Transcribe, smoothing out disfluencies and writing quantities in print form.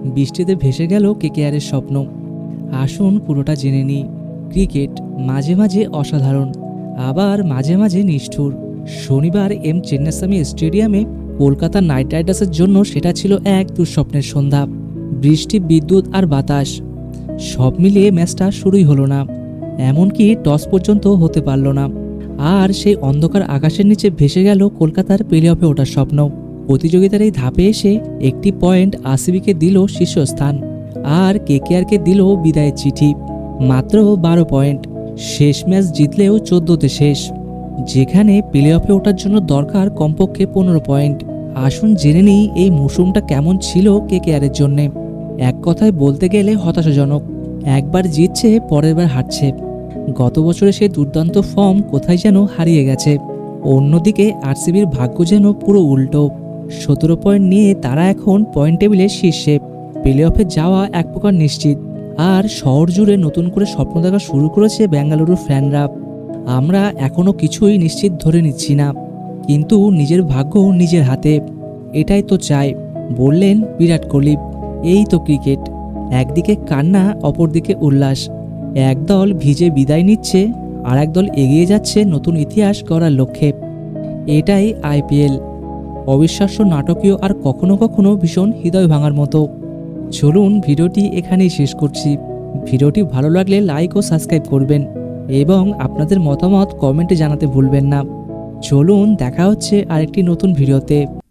বৃষ্টিতে ভেসে গেল কেকেআরের স্বপ্ন। আসুন পুরোটা জেনে নিই। ক্রিকেট মাঝে মাঝে অসাধারণ, আবার মাঝে মাঝে নিষ্ঠুর। শনিবার চেন্নাস্বামী স্টেডিয়ামে কলকাতা নাইট রাইডার্সের জন্য সেটা ছিল এক দুঃস্বপ্নের সন্ধ্যা। বৃষ্টি, বিদ্যুৎ আর বাতাস সব মিলিয়ে ম্যাচটা শুরুই হলো না, এমনকি টস পর্যন্ত হতে পারল না। আর সেই অন্ধকার আকাশের নিচে ভেসে গেল কলকাতার প্লে অফে ওঠার স্বপ্ন। প্রতিযোগিতার এই ধাপে এসে একটি পয়েন্ট আরসিবিকে দিল শীর্ষস্থান, আর কেকেআরকে দিল বিদায়ের চিঠি। মাত্র 12 পয়েন্ট, শেষ ম্যাচ জিতলেও 14তে শেষ, যেখানে প্লে অফে ওঠার জন্য দরকার কমপক্ষে 15 পয়েন্ট। আসুন জেনে নিই এই মৌসুমটা কেমন ছিল কেকেআরের জন্যে। এক কথায় বলতে গেলে হতাশাজনক। একবার জিতছে, পরের বার হারছে। গত বছরে সেই দুর্দান্ত ফর্ম কোথায় যেন হারিয়ে গেছে। অন্যদিকে আরসিবির ভাগ্য যেন পুরো উল্টো। 17 পয়েন্ট নিয়ে তারা এখন পয়েন্ট টেবিলের শীর্ষে। প্লে অফে যাওয়া এক প্রকার নিশ্চিত। আর শহর জুড়ে নতুন করে স্বপ্ন দেখা শুরু করেছে বেঙ্গালুরুর ফ্যানরা। আমরা এখনও কিছুই নিশ্চিত ধরে নিচ্ছি না, কিন্তু নিজের ভাগ্য নিজের হাতে, এটাই তো চাই, বললেন বিরাট কোহলি। এই তো ক্রিকেট, একদিকে কান্না, অপরদিকে উল্লাস। একদল ভিজে বিদায় নিচ্ছে, আর একদল এগিয়ে যাচ্ছে নতুন ইতিহাস গড়ার লক্ষ্যে। এটাই আইপিএল, অবিশ্বাস্য, নাটকীয়, আর কখনো কখনো ভীষণ হৃদয় ভাঙার মতো। চলুন ভিডিওটি এখানেই শেষ করছি। ভিডিওটি ভালো লাগলে লাইক ও সাবস্ক্রাইব করবেন, এবং আপনাদের মতামত কমেন্টে জানাতে ভুলবেন না। চলুন দেখা হচ্ছে আরেকটি নতুন ভিডিওতে।